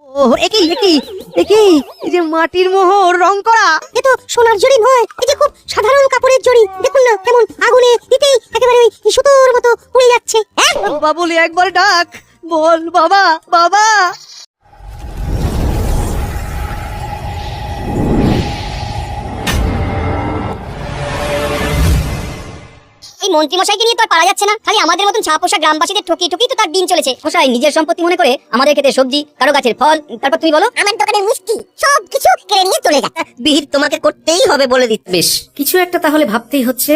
ও একই একই একই এই যে মাটির মোহর রং করা, এ তো সোনার জড়ি নয়, এই যে খুব সাধারণ কাপড়ের জড়ি। দেখুন না কেমন আগুনে দিতেই একেবারে ওই সুতোর মতো পুড়ে যাচ্ছে। হ্যাঁ, বাবা বলে একবার ডাক, বল বাবা বাবা। এই মন্ত্রী মশাইকে নিয়ে তো আর পারা যাচ্ছে না। খালি আমাদের মতন ছাপোষা গ্রামবাসীদের ঠকিয়ে ঠকিয়ে তো তার দিন চলেছে। মশাই নিজের সম্পত্তি মনে করে আমাদের খেতে সবজি, কারো গাছের ফল, তারপর তুমি বলো আমার দোকানের মিষ্টি সব কিছু কেড়ে নিয়ে চলে যায়। বিহিত তোমাকে করতেই হবে বলে দিতে। বেশ, কিছু একটা তাহলে ভাবতেই হচ্ছে।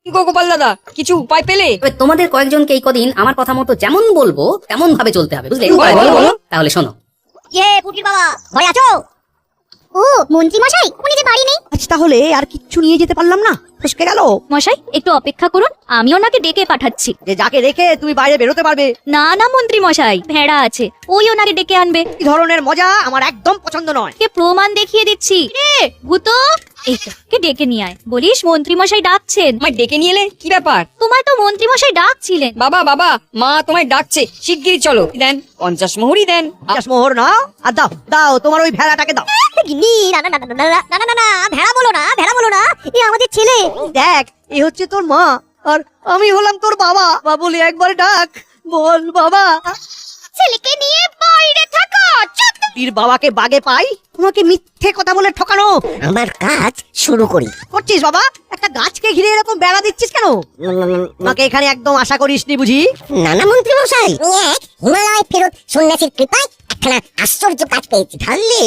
গোপাল দাদা, কিছু উপায় পেলে? তবে তোমাদের কয়েকজনকে এই কদিন আমার কথা মতো যেমন বলবো তেমন ভাবে চলতে হবে, বুঝলে? বলো। তাহলে শোনো। পুটির বাবা ঘরে আছো? ও মন্ত্রী মশাই, উনি যে বাড়ি নেই। আচ্ছা তাহলে আর কিচ্ছু নিয়ে যেতে পারলাম না, ফসকে গেল। মশাই একটু অপেক্ষা করুন, আমি ওনাকে ডেকে পাঠাচ্ছি। যে যাকে রেখে তুমি বাইরে বেরোতে পারবে। না না মন্ত্রী মশাই, ভেড়া আছে, ওই ওনাকে ডেকে আনবে। এই ধরনের মজা আমার একদম পছন্দ নয়। কে প্রমাণ দেখিয়ে দিচ্ছি। রে ভূত, এই তো, কে ডেকে নিয়ে আয়। বলিস মন্ত্রী মশাই ডাকছেন। আমায় ডেকে নিয়ে এলে? কি ব্যাপার? তোমায় তো মন্ত্রী মশাই ডাকছিলেন। বাবা বাবা, মা তোমায় ডাকছে, শিগগিরই চলো। দেন 50 মোহরই দেন। আকাশ মোহর নাও আর দাও দাও তোমার ওই ভেড়াটাকে দাও। গিন্নি, না না না না না না না না, ভেড়া বলো না, ভেড়া বলো না, এ আমাদের ছেলে। দেখ এ হচ্ছে তোর মা আর আমি হলাম তোর বাবা। বাবা বলে একবার ডাক, বল বাবা। ছেলেকে নিয়ে বাইরে থাকো। বীর বাবাকে বাগে পাই, তোমাকে মিথ্যে কথা বলে ঠকানো। আমার কাজ শুরু করি। করছিস বাবা? একটা গাছকে ঘিরে এরকম বেড়া দিচ্ছিস কেন? আমাকে এখানে একদম আশা করিসনি বুঝি? নানা মন্ত্রী মশাই, হিমালয় ফেরত সন্ন্যাসীর কৃপায় একখানা আশ্চর্য কাজ পেয়েছি। ধরলে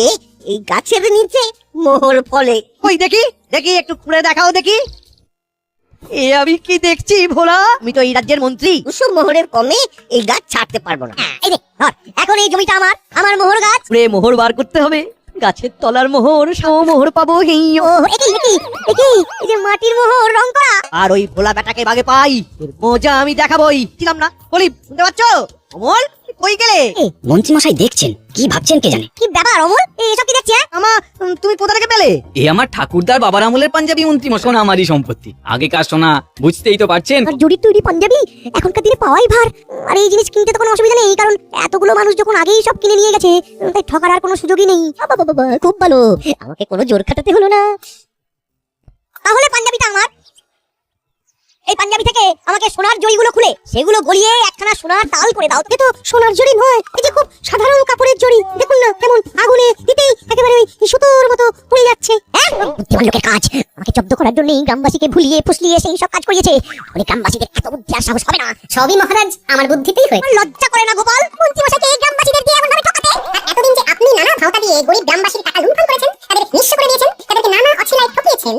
এই গাছের নিচে মোহর ফলে। ওই দেখি দেখি একটু খুলে দেখাও দেখি। এ আমি কি দেখছি ভোলা? আমি তো এই রাজ্যের মন্ত্রী। কুসুম মোহরের কমে এই গাছ ছাড়তে পারবো না। এই নে, ধর, এখন এই জমিটা আমার, আমার মোহর গাছ। পুরে মোহর বার করতে হবে। গাছের তলার মোহর, সাও মোহর পাবো হেইয়ো। ও একই একই একই, এই যে মাটির মোহর রং করা। আর ওই ভোলা বেটাকে বাগে পাই, এর মজা আমি দেখাবই। ছিলাম না বলি, শুনতে পাচ্ছ? অমল কই গেলে? মন্ত্রী মশাই দেখছেন, কি ভাবছেন কে জানে। কি ব্যাপার অমল, এসব কি দেখছি? আমা তুমি কোথা থেকে পেলে? এ আমার ঠাকুরদার বাবার আমলের পাঞ্জাবি মন্ত্রী মশাই, আমারই সম্পত্তি। আগেকার সোনা, বুঝতেই তো পারছেন। আর জড়ি তৈরি পাঞ্জাবি এখনকার দিনে পাওয়াই ভার। আর এই জিনিস কিনতে তো কোনো অসুবিধা নেই, কারণ এতগুলো মানুষ যখন আগেই সব কিনে নিয়ে গেছে, তাই ঠকার আর কোনো সুযোগই নেই। বাবা বাবা, খুব ভালো, আমাকে কোনো জোর খাটাতে হলো না। তাহলে পাঞ্জাবিটা আমার। এই পাঞ্জাবি থেকে আমাকে সোনার জড়িগুলো খুলে সেগুলো গলিয়ে একখানা সোনার তাল করে দাও। এ তো সোনার জড়ি নয়, এই যে খুব সাধারণ কাপড়ের জড়ি। দেখুন না কেমন আগুনে দিতেই একেবারে ওই সুতোর মতো পুড়ে যাচ্ছে। হ্যাঁ, বুদ্ধিমান লোকের কাজ। আমাকে জব্দ করার জন্য গ্রামবাসীকে ভুলিয়ে ফুসলিয়ে সেই সব কাজ করিয়েছে। অনেক গ্রামবাসীদের এত বুদ্ধি আর সাহস হবে না। সবই মহারাজ আমার বুদ্ধিতেই হয়। লজ্জা করে না গোপাল, মন্ত্রী মশাইকে এই গ্রামবাসীদের দিয়ে এমন ভাবে ঠকাতে? এতদিন যে আপনি নানা ভাওতা দিয়ে গরিব গ্রামবাসীর টাকা লুণ্ঠন করেছেন, তাদের নিঃস্ব করে দিয়েছেন, তাদেরকে নানা অছিলায় ঠকিয়েছেন,